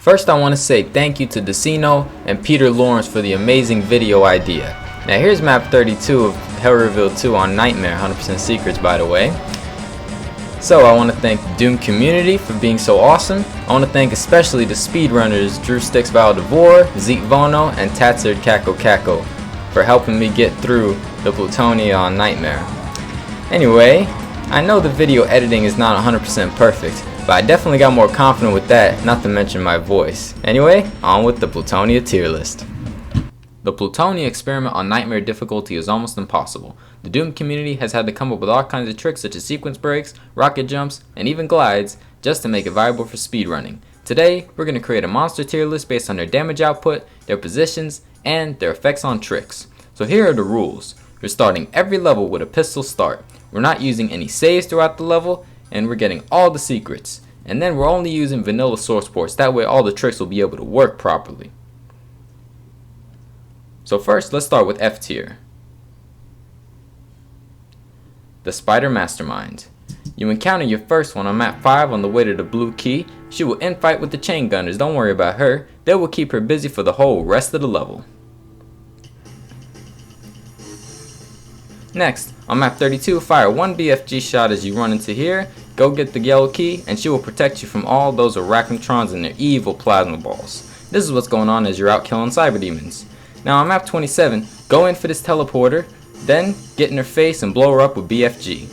First, I want to say thank you to Decino and Peter Lawrence for the amazing video idea. Now here's map 32 of Hell Revealed 2 on Nightmare, 100% secrets by the way. So I want to thank the Doom community for being so awesome. I want to thank especially the speedrunners Drew Sticks Valdevore, Zeke Vono, and Tatsard Kako Kako for helping me get through the Plutonia on Nightmare. Anyway, I know the video editing is not 100% perfect, but I definitely got more confident with that, not to mention my voice. Anyway, on with the Plutonia tier list. The Plutonia experiment on Nightmare difficulty is almost impossible. The Doom community has had to come up with all kinds of tricks such as sequence breaks, rocket jumps, and even glides just to make it viable for speedrunning. Today, we're going to create a monster tier list based on their damage output, their positions, and their effects on tricks. So here are the rules. We're starting every level with a pistol start. We're not using any saves throughout the level, and we're getting all the secrets. And then we're only using vanilla source ports, that way all the tricks will be able to work properly. So first, let's start with F tier. The Spider Mastermind. You encounter your first one on map 5 on the way to the blue key. She will infight with the chain gunners, don't worry about her. They will keep her busy for the whole rest of the level. Next, on map 32, fire one BFG shot as you run into here. Go get the yellow key, and she will protect you from all those Arachnotrons and their evil plasma balls. This is what's going on as you're out killing cyber demons. Now on map 27, go in for this teleporter, then get in her face and blow her up with BFG.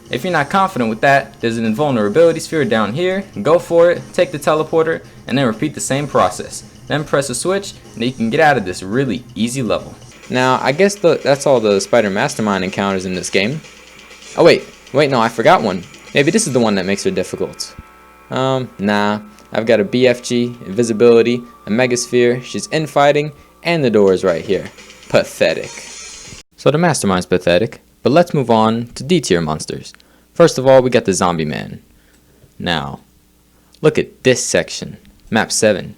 If you're not confident with that, there's an invulnerability sphere down here. Go for it, take the teleporter, and then repeat the same process. Then press a switch, and you can get out of this really easy level. Now, I guess that's all the Spider Mastermind encounters in this game. Oh wait, no, I forgot one. Maybe this is the one that makes her difficult. Nah. I've got a BFG, invisibility, a megasphere, she's infighting, and the door is right here. Pathetic. So the Mastermind's pathetic, but let's move on to D tier monsters. First of all, we got the Zombie Man. Now, look at this section, map 7.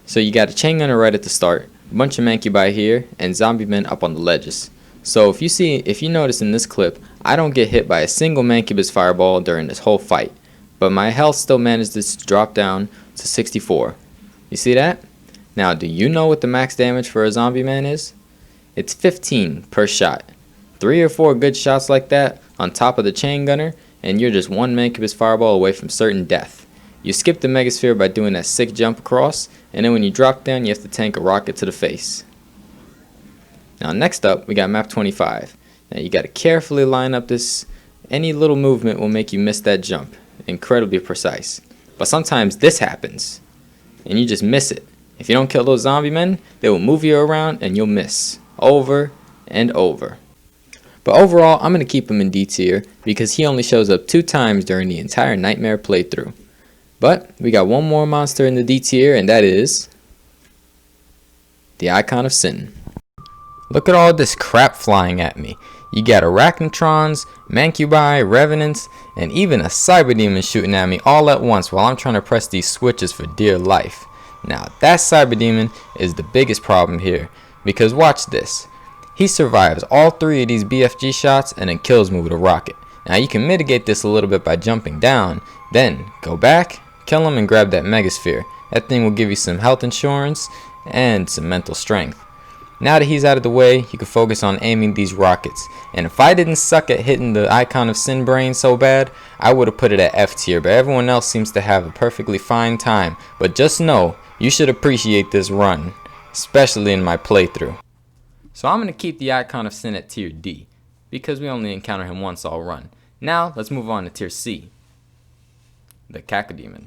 So you got a chain gunner right at the start, a bunch of Mancubi here, and Zombie Men up on the ledges. So if you notice in this clip, I don't get hit by a single Mancubus fireball during this whole fight. But my health still managed to drop down to 64. You see that? Now, do you know what the max damage for a Zombie Man is? It's 15 per shot. 3 or 4 good shots like that on top of the chain gunner, and you're just one Mancubus fireball away from certain death. You skip the megasphere by doing that sick jump across, and then when you drop down, you have to tank a rocket to the face. Now, next up, we got map 25. Now, you got to carefully line up this. Any little movement will make you miss that jump. Incredibly precise, but sometimes this happens and you just miss it. If you don't kill those zombie men, they will move you around and you'll miss over and over. But overall, I'm going to keep him in D tier because he only shows up 2 times during the entire Nightmare playthrough. But we got one more monster in the D tier, and that is the Icon of Sin. Look at all this crap flying at me. You got Arachnotrons, Mancubi, Revenants, and even a Cyber Demon shooting at me all at once while I'm trying to press these switches for dear life. Now that Cyber Demon is the biggest problem here, because watch this. He survives all 3 of these BFG shots and then kills me with a rocket. Now you can mitigate this a little bit by jumping down, then go back, kill him and grab that Megasphere. That thing will give you some health insurance and some mental strength. Now that he's out of the way, you can focus on aiming these rockets. And if I didn't suck at hitting the Icon of Sin brain so bad, I would have put it at F tier, but everyone else seems to have a perfectly fine time. But just know, you should appreciate this run, especially in my playthrough. So I'm going to keep the Icon of Sin at tier D, because we only encounter him once all run. Now, let's move on to tier C, the Cacodemon.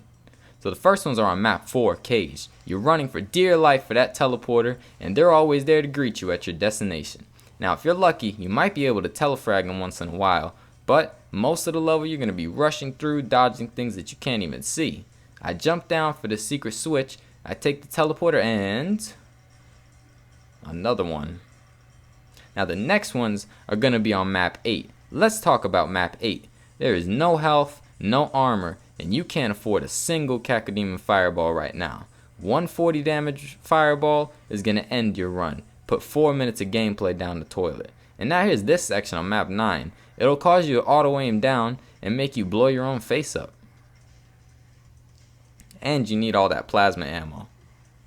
So the first ones are on map 4, Cage. You're running for dear life for that teleporter, and they're always there to greet you at your destination. Now if you're lucky, you might be able to telefrag them once in a while, but most of the level you're going to be rushing through, dodging things that you can't even see. I jump down for the secret switch, I take the teleporter, and another one. Now the next ones are going to be on map 8. Let's talk about map 8. There is no health, no armor, and you can't afford a single Cacodemon fireball right now. 140 damage fireball is going to end your run. Put 4 minutes of gameplay down the toilet. And now here's this section on map 9. It'll cause you to auto aim down and make you blow your own face up. and you need all that plasma ammo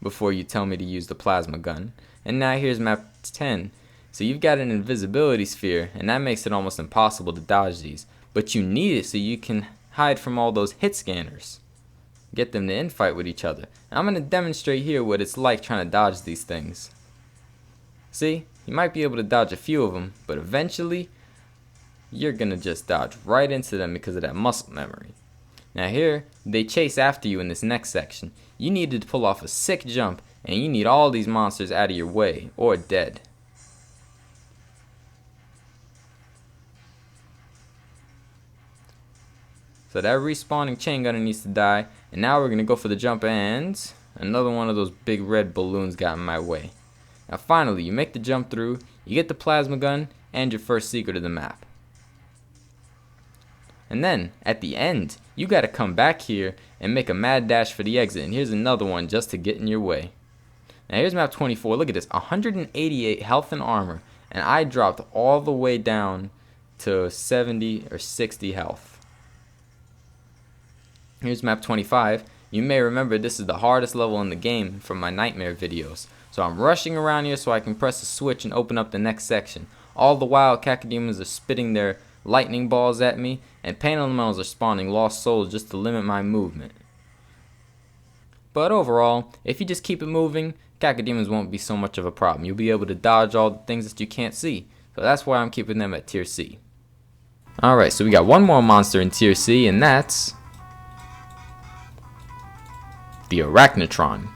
before you tell me to use the plasma gun. And now here's map 10. So you've got an invisibility sphere, and that makes it almost impossible to dodge these. But you need it so you can hide from all those hit scanners. Get them to infight with each other. And I'm going to demonstrate here what it's like trying to dodge these things. See, you might be able to dodge a few of them, but eventually you're going to just dodge right into them because of that muscle memory. Now here, they chase after you in this next section. You need to pull off a sick jump, and you need all these monsters out of your way, or dead. So that respawning chain gunner needs to die, and now we're going to go for the jump, and another one of those big red balloons got in my way. Now finally, you make the jump through, you get the plasma gun, and your first secret of the map. And then, at the end, you gotta come back here and make a mad dash for the exit. And here's another one just to get in your way. Now here's map 24. Look at this, 188 health and armor. And I dropped all the way down to 70 or 60 health. Here's map 25. You may remember this is the hardest level in the game from my nightmare videos. So I'm rushing around here so I can press a switch and open up the next section. All the while, cacodemons are spitting their lightning balls at me, and pain elementals are spawning lost souls just to limit my movement. But overall, if you just keep it moving, cacodemons won't be so much of a problem. You'll be able to dodge all the things that you can't see. So that's why I'm keeping them at tier C. Alright, so we got one more monster in tier C, and that's the Arachnotron.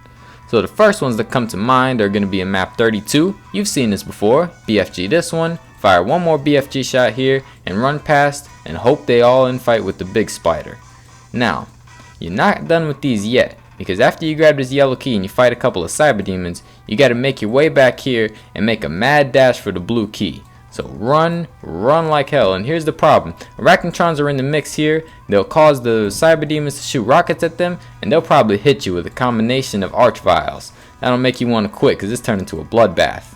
So the first ones that come to mind are going to be in map 32. You've seen this before. BFG this one. Fire one more BFG shot here and run past and hope they all infight with the big spider. Now, you're not done with these yet, because after you grab this yellow key and you fight a couple of cyber demons, you got to make your way back here and make a mad dash for the blue key. So run like hell. And here's the problem. Arachnotrons are in the mix here. They'll cause the cyber demons to shoot rockets at them, and they'll probably hit you with a combination of arch vials. That'll make you want to quit because this turned into a bloodbath.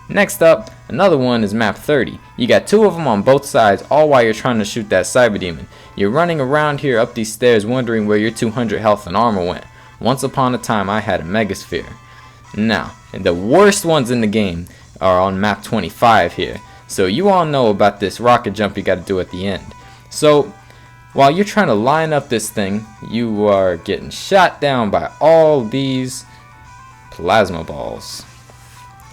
Next up, another one is map 30. You got two of them on both sides, all while you're trying to shoot that cyber demon. You're running around here up these stairs wondering where your 200 health and armor went. Once upon a time I had a megasphere. Now, the worst ones in the game are on map 25 here. So you all know about this rocket jump you got to do at the end. So while you're trying to line up this thing, you are getting shot down by all these plasma balls.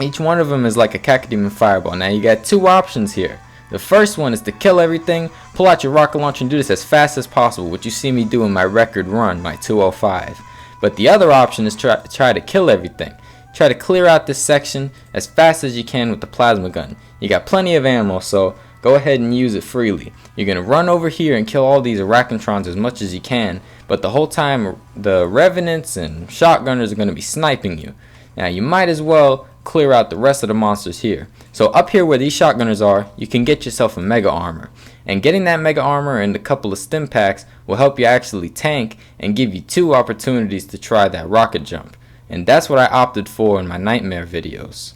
Each one of them is like a cacodemon fireball. Now you got two options here. The first one is to kill everything, pull out your rocket launcher and do this as fast as possible, which you see me do in my record run, my 205. But the other option is try to kill everything. Try to clear out this section as fast as you can with the plasma gun. You got plenty of ammo, so go ahead and use it freely. You're going to run over here and kill all these Arachnotrons as much as you can, but the whole time the Revenants and Shotgunners are going to be sniping you. Now you might as well clear out the rest of the monsters here. So up here where these Shotgunners are, you can get yourself a mega armor. And getting that mega armor and a couple of stim packs will help you actually tank and give you two opportunities to try that rocket jump. And that's what I opted for in my nightmare videos.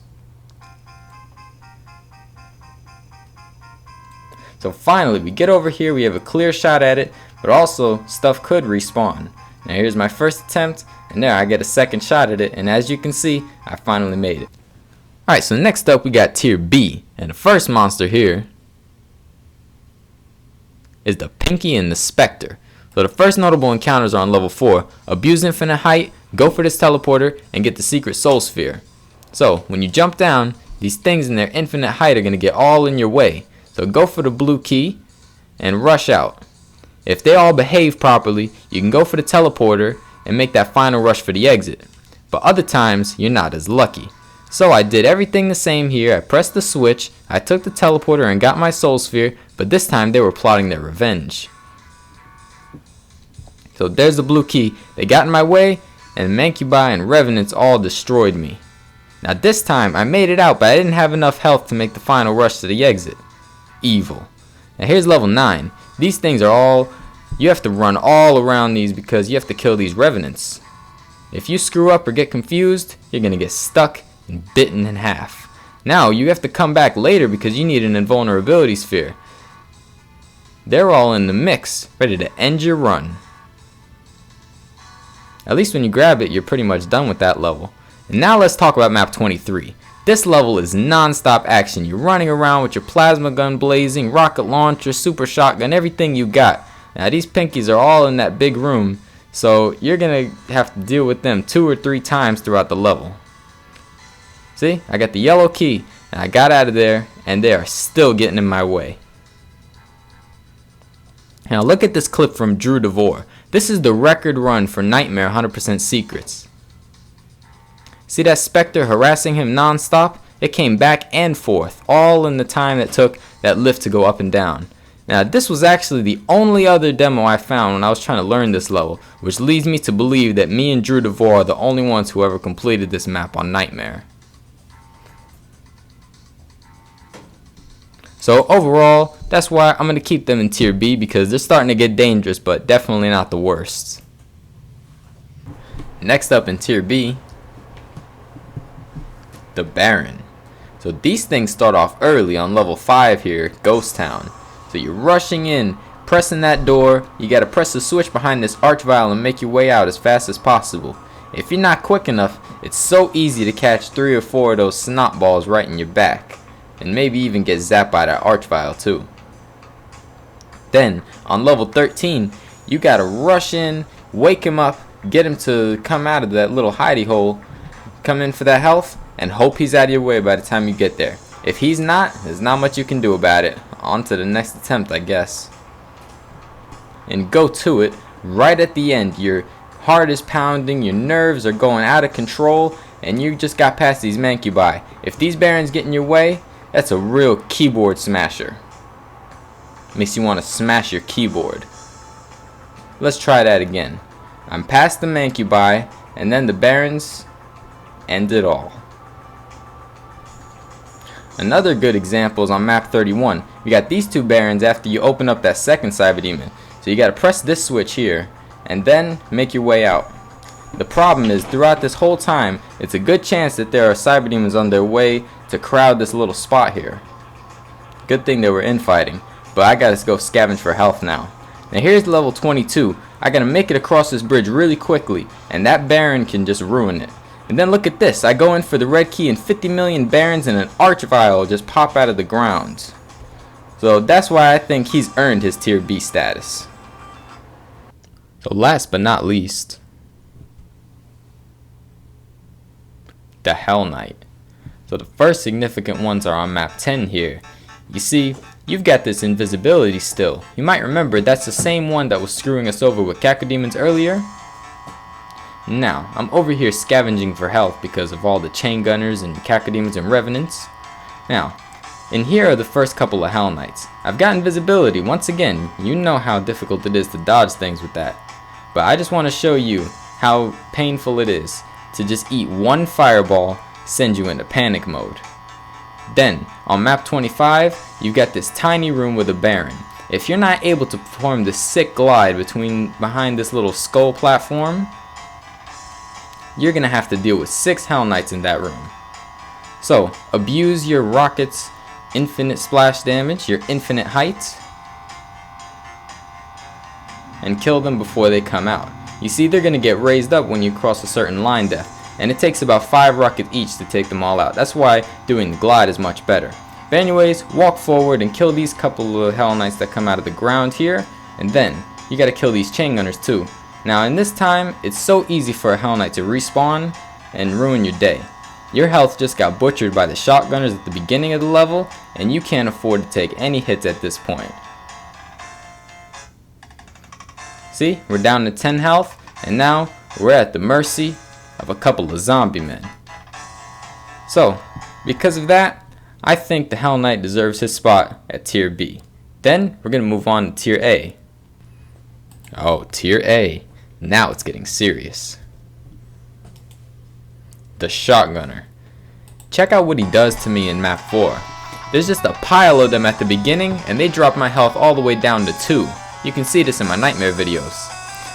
So finally, we get over here, we have a clear shot at it, but also stuff could respawn. Now here's my first attempt, and there I get a second shot at it, and as you can see, I finally made it. Alright, so next up we got tier B, and the first monster here is the Pinky and the Specter. So the first notable encounters are on level 4. Abuse infinite height, go for this teleporter, and get the secret soul sphere. So when you jump down, these things in their infinite height are going to get all in your way. So go for the blue key and rush out. If they all behave properly, you can go for the teleporter and make that final rush for the exit. But other times, you're not as lucky. So I did everything the same here. I pressed the switch, I took the teleporter and got my soul sphere, but this time they were plotting their revenge. So there's the blue key. They got in my way, and Mancubi and Revenants all destroyed me. Now this time I made it out, but I didn't have enough health to make the final rush to the exit. Evil. Now here's level 9. These things are all, you have to run all around these because you have to kill these Revenants. If you screw up or get confused, you're going to get stuck and bitten in half. Now you have to come back later because you need an invulnerability sphere. They're all in the mix, ready to end your run. At least when you grab it, you're pretty much done with that level. And now let's talk about map 23. This level is non-stop action. You're running around with your plasma gun blazing, rocket launcher, super shotgun, everything you got. Now these pinkies are all in that big room, so you're gonna have to deal with them 2 or 3 times throughout the level. See, I got the yellow key, and I got out of there, and they are still getting in my way. Now look at this clip from Drew DeVore. This is the record run for Nightmare 100% secrets. See that Specter harassing him non-stop? It came back and forth, all in the time that took that lift to go up and down. Now this was actually the only other demo I found when I was trying to learn this level, which leads me to believe that me and Drew DeVore are the only ones who ever completed this map on Nightmare. So overall, that's why I'm going to keep them in tier B, because they're starting to get dangerous, but definitely not the worst. Next up in tier B, the Baron. So these things start off early on level 5 here, Ghost Town. So you're rushing in, pressing that door, you gotta press the switch behind this archvile and make your way out as fast as possible. If you're not quick enough, it's so easy to catch 3 or 4 of those snot balls right in your back. And maybe even get zapped by that archvile too. Then, on level 13, you gotta rush in, wake him up, get him to come out of that little hidey hole, come in for that health, and hope he's out of your way by the time you get there. If he's not, there's not much you can do about it. On to the next attempt, I guess. And go to it. Right at the end, your heart is pounding, your nerves are going out of control, and you just got past these mancubi. If these barons get in your way, that's a real keyboard smasher. Makes you want to smash your keyboard. Let's try that again. I'm past the mancubi, and then the barons end it all. Another good example is on map 31. You got these 2 barons after you open up that second cyber demon. So you gotta press this switch here and then make your way out. The problem is, throughout this whole time, it's a good chance that there are cyber demons on their way to crowd this little spot here. Good thing they were infighting, but I gotta go scavenge for health now. Now here's level 22. I gotta make it across this bridge really quickly, and that baron can just ruin it. And then look at this, I go in for the red key and 50 million barons and an archvile just pop out of the ground. So that's why I think he's earned his tier B status. So last but not least, the Hell Knight. So the first significant ones are on map 10 here. You see, you've got this invisibility still. You might remember that's the same one that was screwing us over with cacodemons earlier. Now, I'm over here scavenging for health because of all the chain gunners and cacodemons and revenants. Now, in here are the first couple of Hell Knights. I've got invisibility. Once again, you know how difficult it is to dodge things with that. But I just want to show you how painful it is to just eat one fireball, send you into panic mode. Then, on map 25, you've got this tiny room with a baron. If you're not able to perform the sick glide behind this little skull platform, you're gonna have to deal with 6 Hell Knights in that room. So, abuse your rockets' infinite splash damage, your infinite height, and kill them before they come out. You see, they're gonna get raised up when you cross a certain line depth, and it takes about 5 rockets each to take them all out. That's why doing the glide is much better. But anyways, walk forward and kill these couple of Hell Knights that come out of the ground here, and then you gotta kill these chain gunners too. Now in this time, it's so easy for a Hell Knight to respawn and ruin your day. Your health just got butchered by the shotgunners at the beginning of the level, and you can't afford to take any hits at this point. See, we're down to 10 health, and now we're at the mercy of a couple of zombie men. So, because of that, I think the Hell Knight deserves his spot at tier B. Then, we're going to move on to tier A. Oh, tier A. Now it's getting serious. The Shotgunner. Check out what he does to me in map 4. There's just a pile of them at the beginning, and they drop my health all the way down to 2. You can see this in my Nightmare videos.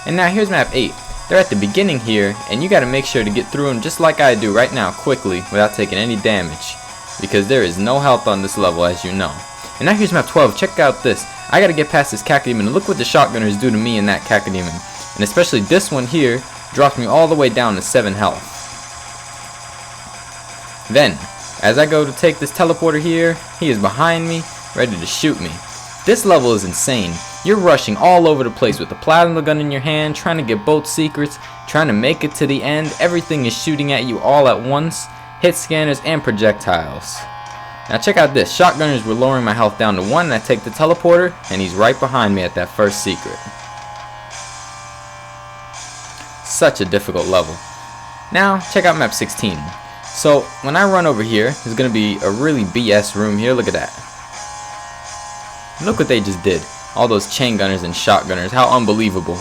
And now here's map 8. They're at the beginning here, and you gotta make sure to get through them just like I do right now, quickly, without taking any damage. Because there is no health on this level, as you know. And now here's map 12. Check out this. I gotta get past this cacodemon, and look what the shotgunners do to me and that cacodemon. And especially this one here drops me all the way down to 7 health. Then, as I go to take this teleporter here, he is behind me, ready to shoot me. This level is insane. You're rushing all over the place with the plasma gun in your hand, trying to get both secrets, trying to make it to the end. Everything is shooting at you all at once. Hit scanners and projectiles. Now check out this. Shotgunners were lowering my health down to 1, and I take the teleporter, and he's right behind me at that first secret. Such a difficult level. Now check out map 16. So when I run over here, there's going to be a really BS room here. Look at that. Look what they just did. All those chain gunners and shotgunners. How unbelievable.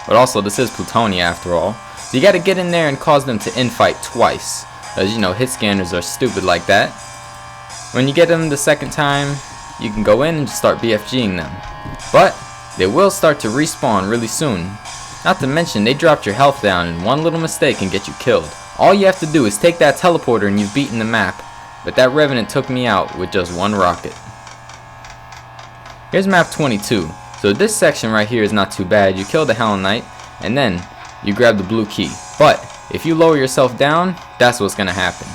But also, this is Plutonia after all. So you got to get in there and cause them to infight twice. As you know, hit scanners are stupid like that. When you get them the second time, you can go in and just start BFGing them. But they will start to respawn really soon. Not to mention, they dropped your health down, and one little mistake can get you killed. All you have to do is take that teleporter and you've beaten the map. But that Revenant took me out with just one rocket. Here's map 22. So this section right here is not too bad. You kill the Hell Knight, and then you grab the blue key. But if you lower yourself down, that's what's going to happen.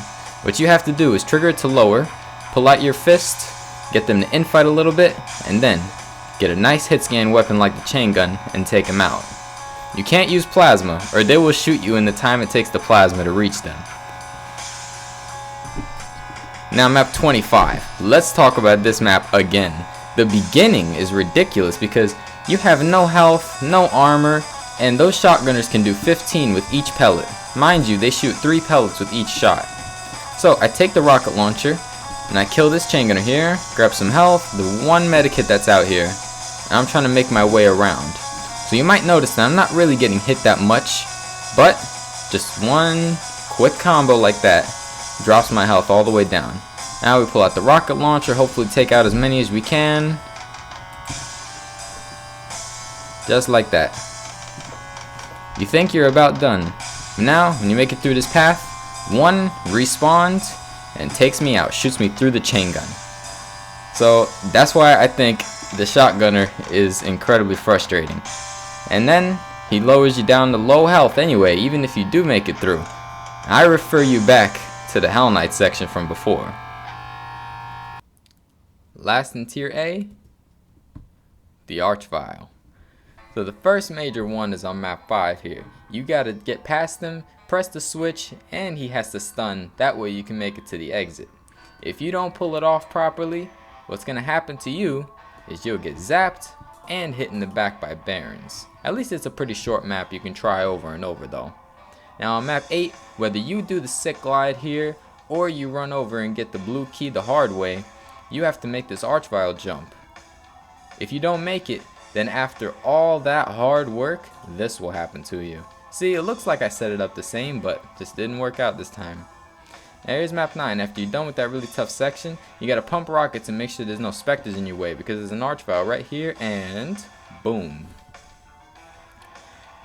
What you have to do is trigger it to lower, pull out your fist, get them to infight a little bit, and then get a nice hit scan weapon like the chain gun and take them out. You can't use plasma, or they will shoot you in the time it takes the plasma to reach them. Now map 25. Let's talk about this map again. The beginning is ridiculous because you have no health, no armor, and those shotgunners can do 15 with each pellet. Mind you, they shoot 3 pellets with each shot. So I take the rocket launcher and I kill this chain gunner here, grab some health, the one medikit that's out here, and I'm trying to make my way around. So you might notice that I'm not really getting hit that much, but just one quick combo like that drops my health all the way down. Now we pull out the rocket launcher, hopefully take out as many as we can. Just like that. You think you're about done. Now, when you make it through this path, one respawns and takes me out, shoots me through the chain gun. So that's why I think the shotgunner is incredibly frustrating. And then he lowers you down to low health anyway, even if you do make it through. I refer you back to the Hell Knight section from before. Last in tier A, the Archvile. So the first major one is on map 5 here. You gotta get past him, press the switch, and he has to stun. That way you can make it to the exit. If you don't pull it off properly, what's gonna happen to you is you'll get zapped and hit in the back by Barons. At least it's a pretty short map you can try over and over though. Now on map 8, whether you do the sick glide here or you run over and get the blue key the hard way, you have to make this Archvile jump. If you don't make it, then after all that hard work, this will happen to you. See, it looks like I set it up the same, but just didn't work out this time. Now here's map 9. After you're done with that really tough section, you gotta pump rockets and make sure there's no Specters in your way, because there's an Archvile right here, and boom.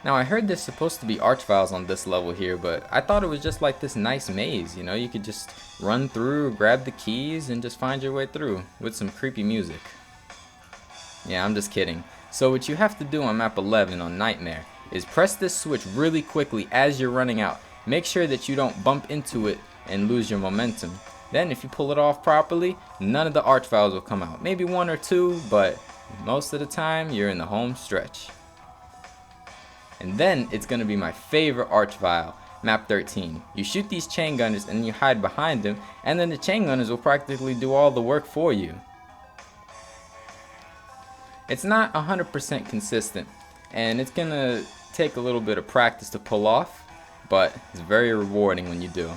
Now I heard there's supposed to be Archviles on this level here, but I thought it was just like this nice maze, you know, you could just run through, grab the keys, and just find your way through with some creepy music. Yeah, I'm just kidding. So what you have to do on map 11 on Nightmare is press this switch really quickly as you're running out. Make sure that you don't bump into it and lose your momentum. Then if you pull it off properly, none of the Archviles will come out. Maybe 1 or 2, but most of the time you're in the home stretch. And then it's going to be my favorite Archvile, map 13. You shoot these chain gunners and you hide behind them, and then the chain gunners will practically do all the work for you. It's not 100% consistent, and it's going to take a little bit of practice to pull off, but it's very rewarding when you do.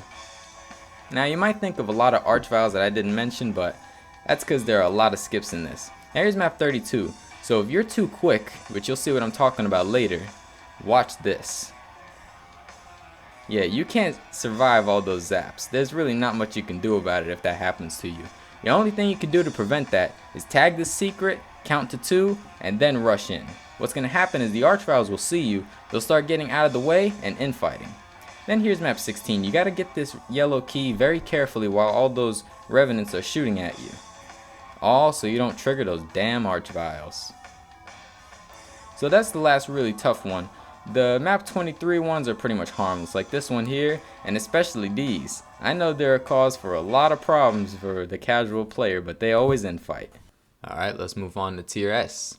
Now you might think of a lot of Archviles that I didn't mention, but that's because there are a lot of skips in this. Now here's map 32. So if you're too quick, which you'll see what I'm talking about later, watch this. Yeah, you can't survive all those zaps. There's really not much you can do about it if that happens to you. The only thing you can do to prevent that is tag the secret, count to 2, and then rush in. What's going to happen is the Archviles will see you, they'll start getting out of the way and infighting. Then here's map 16. You got to get this yellow key very carefully while all those Revenants are shooting at you. All so you don't trigger those damn Archviles. So that's the last really tough one. The map 23 ones are pretty much harmless, like this one here, and especially these. I know they're a cause for a lot of problems for the casual player, but they always end fight. Alright, let's move on to tier S.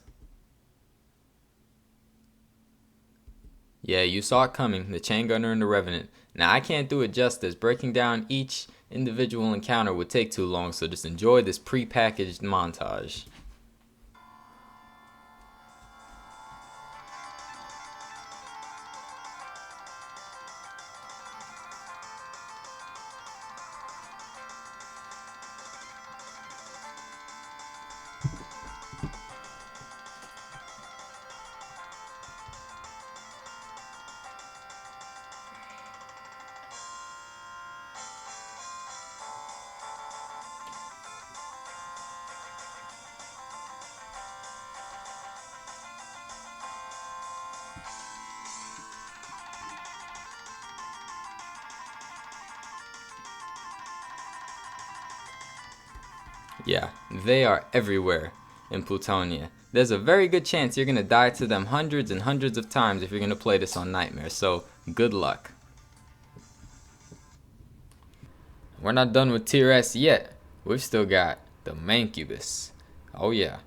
Yeah, you saw it coming, the Chain Gunner and the Revenant. Now I can't do it justice, breaking down each individual encounter would take too long, so just enjoy this pre-packaged montage. Yeah, they are everywhere in Plutonia. There's a very good chance you're going to die to them hundreds and hundreds of times if you're going to play this on Nightmare, so good luck. We're not done with tier S yet. We've still got the Mancubus. Oh yeah.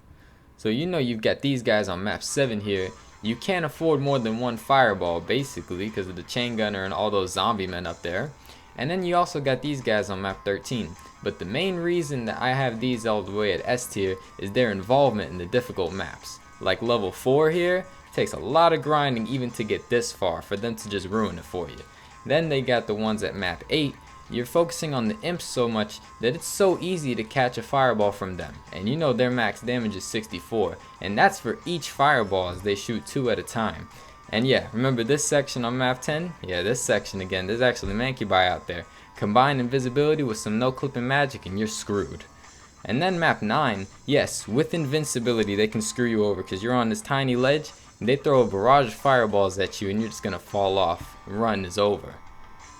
So you know you've got these guys on map 7 here. You can't afford more than one fireball basically because of the Chain Gunner and all those zombie men up there. And then you also got these guys on map 13. But the main reason that I have these all the way at S tier is their involvement in the difficult maps. Like level 4 here, it takes a lot of grinding even to get this far for them to just ruin it for you. Then they got the ones at map 8. You're focusing on the imps so much that it's so easy to catch a fireball from them. And you know their max damage is 64. And that's for each fireball as they shoot 2 at a time. And yeah, remember this section on map 10? Yeah, this section again, there's actually Mancubi out there. Combine invisibility with some no-clipping magic and you're screwed. And then map 9, yes, with invincibility they can screw you over because you're on this tiny ledge and they throw a barrage of fireballs at you and you're just gonna fall off. Run is over.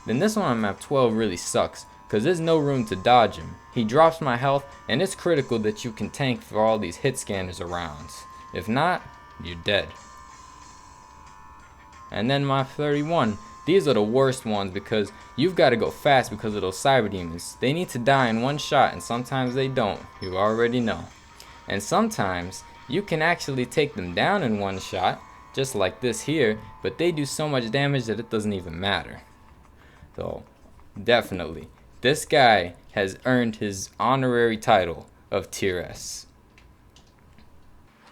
Then this one on map 12 really sucks because there's no room to dodge him. He drops my health and it's critical that you can tank for all these hit scanners around. If not, you're dead. And then map 31. These are the worst ones because you've got to go fast because of those cyber demons. They need to die in one shot and sometimes they don't. You already know. And sometimes you can actually take them down in one shot, just like this here, but they do so much damage that it doesn't even matter. So definitely, this guy has earned his honorary title of tier S.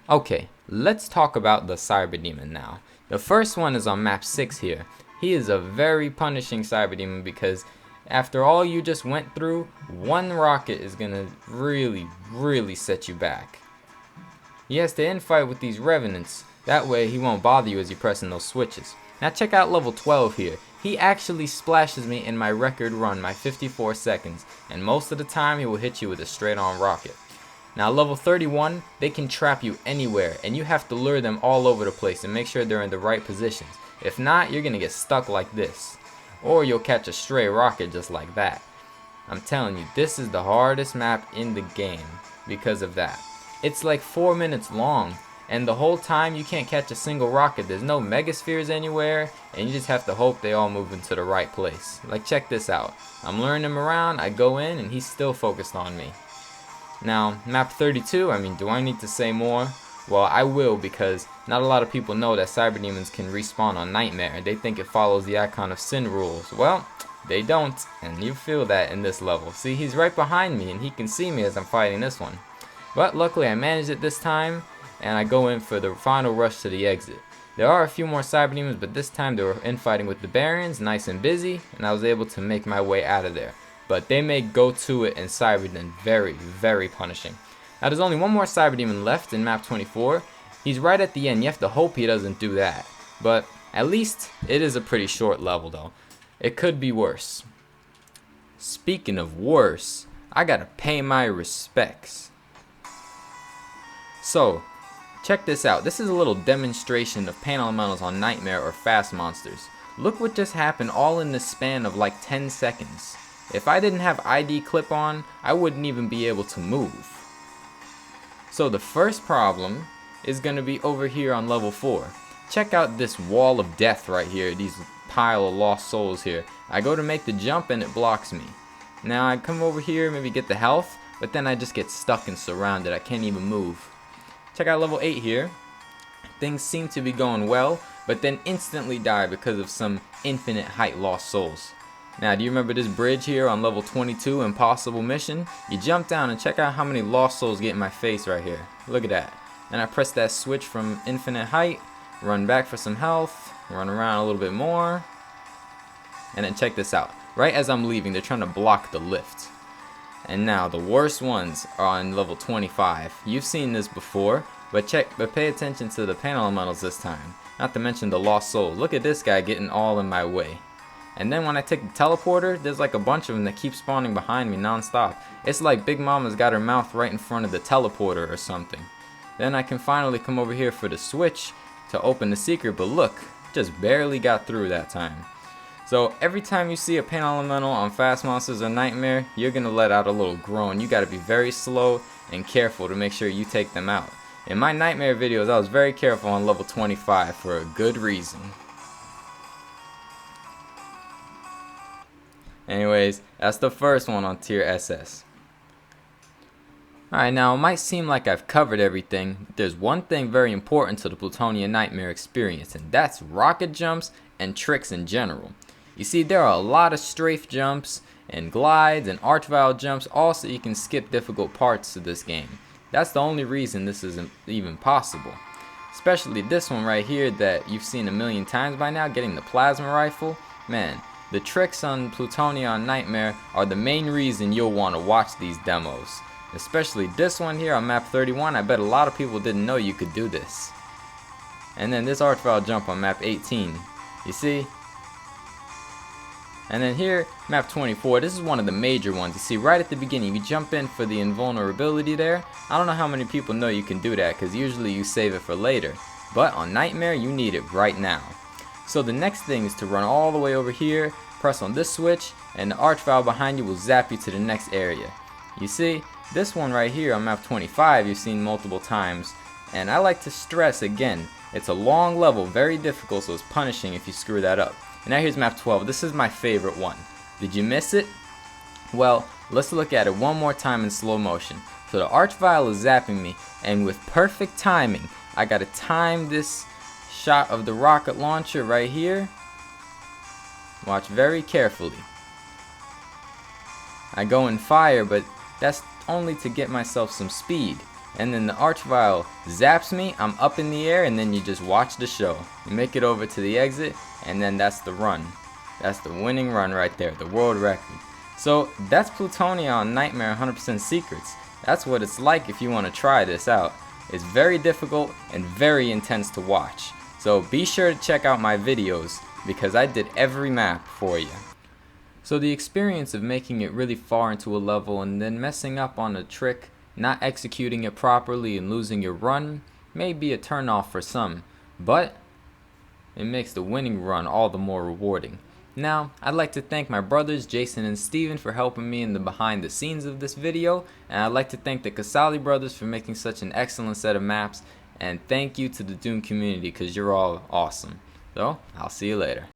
Okay, let's talk about the cyber demon now. The first one is on map 6 here. He is a very punishing cyber demon because after all you just went through, one rocket is gonna really set you back. He has to infight with these revenants, that way he won't bother you as you're pressing those switches. Now check out level 12 here. He actually splashes me in my record run, my 54 seconds, and most of the time he will hit you with a straight on rocket. Now level 31, they can trap you anywhere and you have to lure them all over the place and make sure they're in the right positions. If not, you're gonna get stuck like this. Or you'll catch a stray rocket just like that. I'm telling you, this is the hardest map in the game because of that. It's like 4 minutes long and the whole time you can't catch a single rocket. There's no megaspheres anywhere and you just have to hope they all move into the right place. Like check this out. I'm luring him around, I go in and he's still focused on me. Now, map 32, I mean, do I need to say more? Well, I will because not a lot of people know that cyber demons can respawn on Nightmare. They think it follows the Icon of Sin rules. Well, they don't, and you feel that in this level. See, he's right behind me and he can see me as I'm fighting this one. But luckily I managed it this time and I go in for the final rush to the exit. There are a few more cyber demons, but this time they were infighting with the Barons, nice and busy, and I was able to make my way out of there. But they make Go To It and Cyber Demon very punishing. Now there's only one more Cyber Demon left in map 24. He's right at the end. You have to hope he doesn't do that. But at least it is a pretty short level though. It could be worse. Speaking of worse, I gotta pay my respects. So, check this out. This is a little demonstration of pain elementals on Nightmare or fast monsters. Look what just happened all in the span of like 10 seconds. If I didn't have ID clip on, I wouldn't even be able to move. So the first problem is going to be over here on level 4. check out this wall of death right here, these pile of lost souls here. I go to make the jump and it blocks me. Now I come over here, maybe get the health, but then I just get stuck and surrounded. I can't even move. Check out level 8 here. Things seem to be going well, but then instantly die because of some infinite height lost souls. Now, do you remember this bridge here on level 22, Impossible Mission? You jump down and check out how many lost souls get in my face right here. Look at that. And I press that switch from infinite height, run back for some health, run around a little bit more, and then check this out. Right as I'm leaving, they're trying to block the lift. And now the worst ones are on level 25. You've seen this before, but pay attention to the pain elementals this time. Not to mention the lost soul. Look at this guy getting all in my way. And then when I take the teleporter, there's like a bunch of them that keep spawning behind me non-stop. It's like Big Mama's got her mouth right in front of the teleporter or something. Then I can finally come over here for the switch to open the secret, but look, just barely got through that time. So every time you see a pain elemental on Fast Monsters or Nightmare, you're gonna let out a little groan. You gotta be very slow and careful to make sure you take them out. In my Nightmare videos, I was very careful on level 25 for a good reason. Anyways, that's the first one on tier SS. Alright, now it might seem like I've covered everything, but there's one thing very important to the Plutonia Nightmare experience, and that's rocket jumps and tricks in general. You see, there are a lot of strafe jumps and glides and archvile jumps, also you can skip difficult parts of this game. That's the only reason this isn't even possible. Especially this one right here that you've seen a million times by now, getting the plasma rifle. Man, the tricks on Plutonia on Nightmare are the main reason you'll want to watch these demos. Especially this one here on map 31, I bet a lot of people didn't know you could do this. And then this archvile jump on map 18, you see? And then here, map 24, this is one of the major ones. You see, right at the beginning, you jump in for the invulnerability there. I don't know how many people know you can do that, because usually you save it for later. But on Nightmare, you need it right now. So the next thing is to run all the way over here, press on this switch, and the archvile behind you will zap you to the next area. You see, this one right here on map 25 you've seen multiple times, and I like to stress again, it's a long level, very difficult, so it's punishing if you screw that up. And now here's map 12, this is my favorite one. Did you miss it? Well, let's look at it one more time in slow motion. So the archvile is zapping me, and with perfect timing, I gotta time this shot of the rocket launcher right here. Watch very carefully. I go and fire, but that's only to get myself some speed. And then the archvile zaps me, I'm up in the air, and then you just watch the show. You make it over to the exit, and then that's the run. That's the winning run right there, the world record. So that's Plutonia on Nightmare 100% Secrets. That's what it's like if you want to try this out. It's very difficult and very intense to watch. So be sure to check out my videos, because I did every map for you. So the experience of making it really far into a level and then messing up on a trick, not executing it properly and losing your run may be a turnoff for some, but it makes the winning run all the more rewarding. Now, I'd like to thank my brothers Jason and Steven for helping me in the behind the scenes of this video, and I'd like to thank the Casali brothers for making such an excellent set of maps, and thank you to the Doom community because you're all awesome. So, I'll see you later.